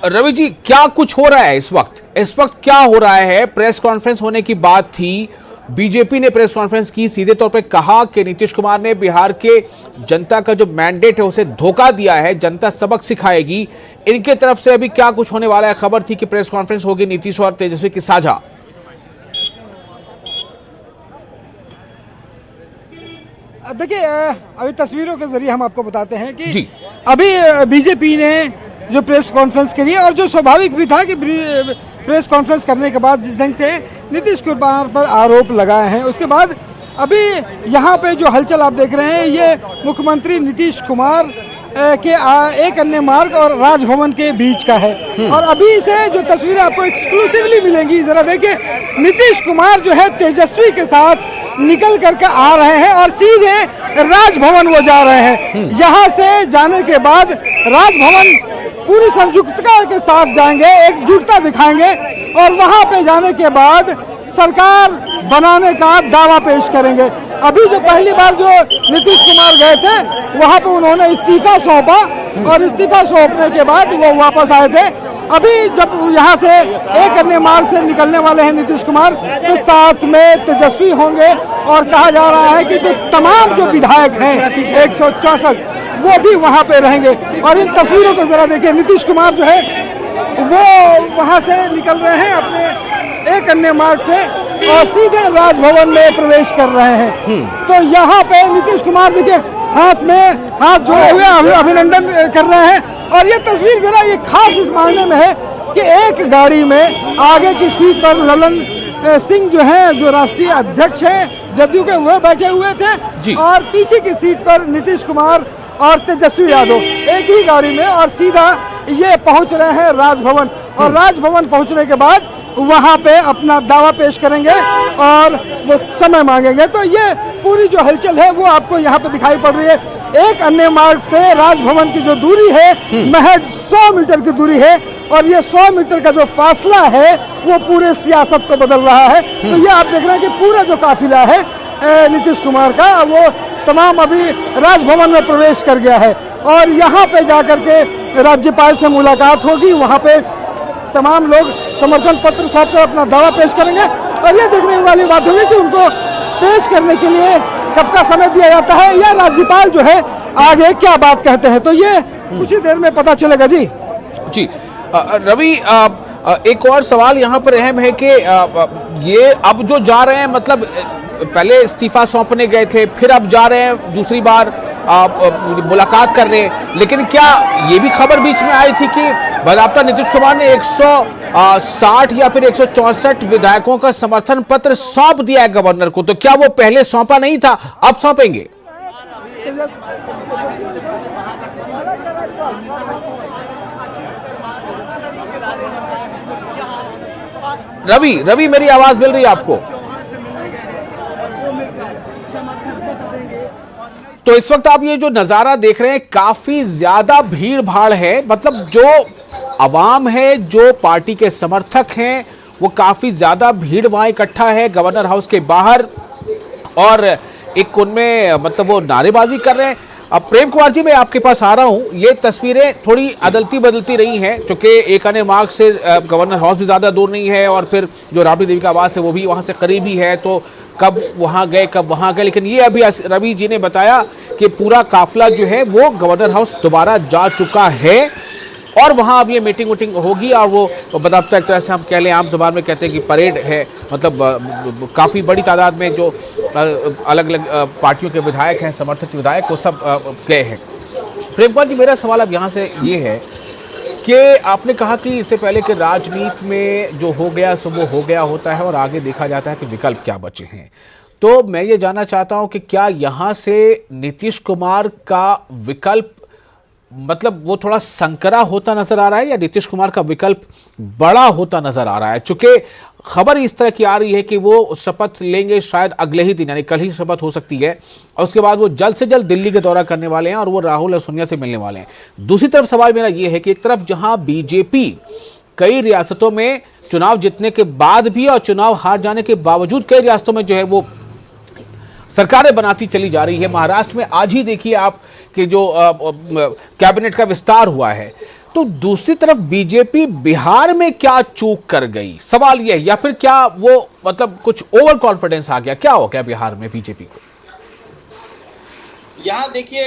रवि जी, क्या कुछ हो रहा है इस वक्त क्या हो रहा है? प्रेस कॉन्फ्रेंस होने की बात थी, बीजेपी ने प्रेस कॉन्फ्रेंस की, सीधे तौर पे कहा कि नीतीश कुमार ने बिहार के जनता का जो मैंडेट है उसे धोखा दिया है, जनता सबक सिखाएगी। इनके तरफ से अभी क्या कुछ होने वाला है? खबर थी कि प्रेस कॉन्फ्रेंस होगी नीतीश और तेजस्वी की साझा। देखिए, अभी तस्वीरों के जरिए हम आपको बताते हैं कि अभी बीजेपी ने जो प्रेस कॉन्फ्रेंस करी है, और जो स्वाभाविक भी था कि प्रेस कॉन्फ्रेंस करने के बाद जिस ढंग से नीतीश कुमार पर आरोप लगाए हैं, उसके बाद अभी यहाँ पे जो हलचल आप देख रहे हैं, ये मुख्यमंत्री नीतीश कुमार के एक अन्य मार्ग और राजभवन के बीच का है। और अभी से जो तस्वीरें आपको एक्सक्लूसिवली मिलेंगी, जरा देखिए, नीतीश कुमार जो है तेजस्वी के साथ निकल करके आ रहे हैं और सीधे राजभवन वो जा रहे हैं। यहाँ से जाने के बाद राजभवन पूरी संयुक्तता के साथ जाएंगे, एकजुटता दिखाएंगे, और वहाँ पे जाने के बाद सरकार बनाने का दावा पेश करेंगे। अभी जो पहली बार जो नीतीश कुमार गए थे, वहाँ पे उन्होंने इस्तीफा सौंपा, और इस्तीफा सौंपने के बाद वो वापस आए थे। अभी जब यहाँ से एक अन्य मार्ग से निकलने वाले हैं नीतीश कुमार, तो साथ में तेजस्वी होंगे, और कहा जा रहा है कि तमाम जो विधायक हैं 164 वो भी वहाँ पे रहेंगे। और इन तस्वीरों को जरा देखिए, नीतीश कुमार जो है वो वहाँ से निकल रहे हैं अपने एक अन्य मार्ग से और सीधे राजभवन में प्रवेश कर रहे हैं। तो यहाँ पे नीतीश कुमार देखिए हाथ में हाथ जोड़े हुए अभिनंदन कर रहे हैं। और ये तस्वीर जरा ये खास इस मायने में है कि एक गाड़ी में आगे की सीट पर ललन सिंह जो है, जो राष्ट्रीय अध्यक्ष हैं जदयू के, वो बैठे हुए थे, और पीछे की सीट पर नीतीश कुमार और तेजस्वी यादव एक ही गाड़ी में, और सीधा ये पहुंच रहे हैं राजभवन। और राजभवन पहुंचने के बाद वहां पे अपना दावा पेश करेंगे और वो समय मांगेंगे। तो ये पूरी जो हलचल है वो आपको यहाँ पे दिखाई पड़ रही है। एक अन्य मार्ग से राजभवन की जो दूरी है महज 100 मीटर की दूरी है, और ये 100 मीटर का जो फासला है वो पूरे सियासत को बदल रहा है। तो ये आप देख रहे हैं कि पूरा जो काफिला है नीतीश कुमार का, वो तमाम अभी राजभवन में प्रवेश कर गया है। और यहाँ पे जाकर के राज्यपाल से मुलाकात होगी, वहाँ पे तमाम लोग समर्थन पत्र सौंप कर अपना दावा पेश करेंगे। और ये देखने वाली बात होगी कि उनको पेश करने के लिए कब का समय दिया जाता है, या राज्यपाल जो है आगे क्या बात कहते हैं। तो ये कुछ ही देर में पता चलेगा। जी रवि, एक और सवाल यहाँ पर अहम है कि ये अब जो जा रहे हैं, मतलब पहले इस्तीफा सौंपने गए थे, फिर अब जा रहे हैं दूसरी बार मुलाकात कर रहे हैं, लेकिन क्या ये भी खबर बीच में आई थी कि बराबर नीतीश कुमार ने 160 या फिर 164 विधायकों का समर्थन पत्र सौंप दिया है गवर्नर को? तो क्या वो पहले सौंपा नहीं था, अब सौंपेंगे? रवि मेरी आवाज मिल रही है आपको? तो इस वक्त आप ये जो नजारा देख रहे हैं, काफी ज्यादा भीड़ भाड़ है, मतलब जो आवाम है, जो पार्टी के समर्थक हैं, वो काफी ज्यादा भीड़ वहां इकट्ठा है गवर्नर हाउस के बाहर, और एक उनमें मतलब वो नारेबाजी कर रहे हैं। अब प्रेम कुमार जी, मैं आपके पास आ रहा हूं। ये तस्वीरें थोड़ी अदलती बदलती रही हैं, क्योंकि एक अन्य मार्ग से गवर्नर हाउस भी ज्यादा दूर नहीं है, और फिर जो राबड़ी देवी का आवास है वो भी वहां से करीब ही है, तो कब वहां गए कब वहां गए। लेकिन ये अभी रवि जी ने बताया कि पूरा काफिला जो है वो गवर्नर हाउस दोबारा जा चुका है, और वहां अब ये मीटिंग होगी, और वो बदाबता एक तरह से हम कह लें, आम जुबान में कहते हैं कि परेड है, मतलब काफ़ी बड़ी तादाद में जो अलग अलग पार्टियों के विधायक हैं, समर्थक विधायक, वो सब गए हैं। प्रेम कुमार जी, मेरा सवाल अब यहाँ से ये है कि आपने कहा कि इससे पहले कि राजनीति में जो हो गया सो वो हो गया होता है, और आगे देखा जाता है कि विकल्प क्या बचे हैं। तो मैं ये जानना चाहता हूँ कि क्या यहाँ से नीतीश कुमार का विकल्प, मतलब वो थोड़ा संकरा होता नजर आ रहा है, या नीतीश कुमार का विकल्प बड़ा होता नजर आ रहा है? चूंकि खबर इस तरह की आ रही है कि वो शपथ लेंगे शायद अगले ही दिन, यानी कल ही शपथ हो सकती है, और उसके बाद वो जल्द से जल्द दिल्ली के दौरा करने वाले हैं, और वो राहुल और सोनिया से मिलने वाले हैं। दूसरी तरफ सवाल मेरा ये है कि एक तरफ जहां बीजेपी कई रियासतों में चुनाव जीतने के बाद भी और चुनाव हार जाने के बावजूद कई रियासतों में जो है वो सरकारें बनाती चली जा रही है। महाराष्ट्र में आज ही देखिए आप कि जो कैबिनेट का विस्तार हुआ है, तो दूसरी तरफ बीजेपी बिहार में क्या चूक कर गई, सवाल यह, या फिर क्या वो मतलब कुछ ओवर कॉन्फिडेंस आ गया, क्या हो गया बिहार में बीजेपी को? यहाँ देखिए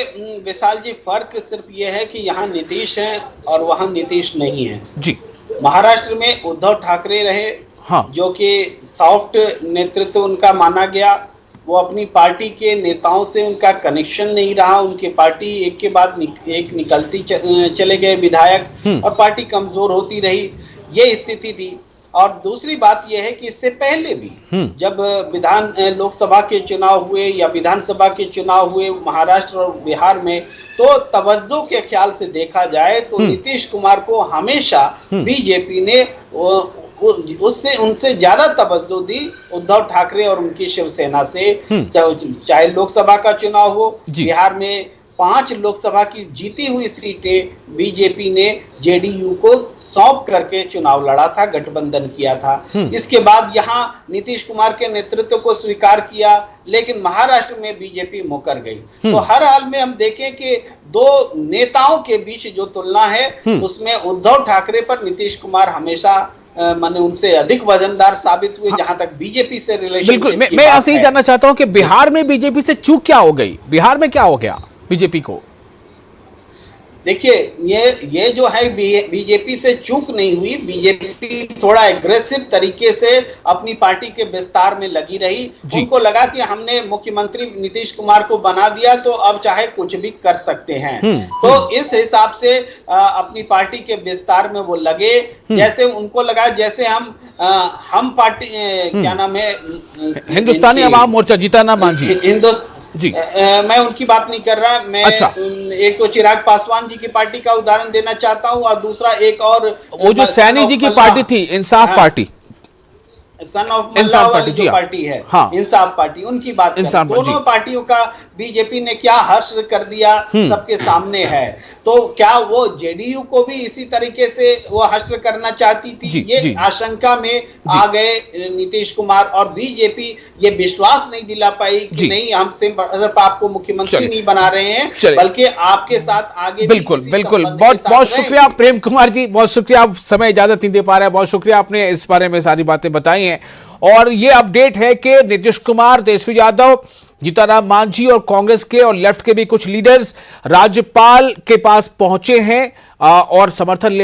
विशाल जी, फर्क सिर्फ ये है कि यहाँ नीतीश है और वहाँ नीतीश नहीं है जी। महाराष्ट्र में उद्धव ठाकरे रहे, हाँ, जो कि सॉफ्ट नेतृत्व उनका माना गया। वो अपनी पार्टी के नेताओं से उनका कनेक्शन नहीं रहा, उनकी पार्टी एक के बाद एक निकलती चले गए विधायक और पार्टी कमजोर होती रही, ये स्थिति थी। और दूसरी बात यह है कि इससे पहले भी जब लोकसभा के चुनाव हुए या विधानसभा के चुनाव हुए महाराष्ट्र और बिहार में, तो तवज्जो के ख्याल से देखा जाए तो नीतीश कुमार को हमेशा बीजेपी ने उससे उनसे ज्यादा तवज्जो दी उद्धव ठाकरे और उनकी शिवसेना से। चाहे लोकसभा का चुनाव हो, बिहार में 5 लोकसभा की जीती हुई सीटें बीजेपी ने जेडीयू को सौंप करके चुनाव लड़ा था, गठबंधन किया था। इसके बाद यहाँ नीतीश कुमार के नेतृत्व को स्वीकार किया, लेकिन महाराष्ट्र में बीजेपी मुकर गई। तो हर हाल में हम देखें कि दो नेताओं के बीच जो तुलना है उसमें उद्धव ठाकरे पर नीतीश कुमार हमेशा माने उनसे अधिक वजनदार साबित हुए। जहां तक बीजेपी से रिलेशनशिप, बिल्कुल मैं आपसे ये जानना चाहता हूं कि बिहार में बीजेपी से चूक क्या हो गई, बिहार में क्या हो गया बीजेपी को? देखिए ये जो है बीजेपी से चूक नहीं हुई, बीजेपी थोड़ा एग्रेसिव तरीके से अपनी पार्टी के विस्तार में लगी रही। उनको लगा कि हमने मुख्यमंत्री नीतीश कुमार को बना दिया तो अब चाहे कुछ भी कर सकते हैं। तो इस हिसाब से अपनी पार्टी के विस्तार में वो लगे। जैसे उनको लगा जैसे हम पार्टी क्या नाम है, हिंदुस्तानी अवाम मोर्चा, जीतन राम मांझी जी, मैं उनकी बात नहीं कर रहा। मैं एक तो चिराग पासवान जी की पार्टी का उदाहरण देना चाहता हूं और दूसरा एक और वो जो सैनी जी की पार्टी थी, इंसाफ पार्टी, सन ऑफ मल्ला वाली जो पार्टी है, इंसाफ पार्टी, उनकी बात करें। दोनों पार्टियों का बीजेपी ने क्या हश्र कर दिया सबके सामने है। तो क्या वो जेडीयू को भी इसी तरीके से वो हश्र करना चाहती थी? ये आशंका में आ गए नीतीश कुमार, और बीजेपी ये विश्वास नहीं दिला पाई कि नहीं, हम सिर्फ आपको मुख्यमंत्री नहीं बना रहे हैं बल्कि आपके साथ आगे। बिल्कुल बिल्कुल, बहुत बहुत शुक्रिया प्रेम कुमार जी, बहुत शुक्रिया, आप समय इजाजत नहीं दे पा रहे हैं, बहुत शुक्रिया, आपने इस बारे में सारी बातें बताई हैं। और ये अपडेट है कि नीतीश कुमार, तेजस्वी यादव, जीतन राम मांझी और कांग्रेस के और लेफ्ट के भी कुछ लीडर्स राज्यपाल के पास पहुंचे हैं और समर्थन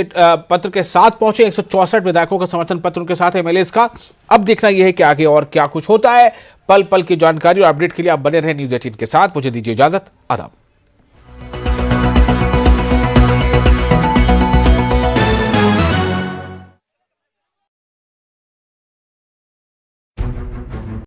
पत्र के साथ पहुंचे। 164 विधायकों का समर्थन पत्र उनके साथ है एमएलएस का। अब देखना यह है कि आगे और क्या कुछ होता है। पल पल की जानकारी और अपडेट के लिए आप बने रहे न्यूज़ 18 के साथ। मुझे दीजिए इजाजत, आदाब।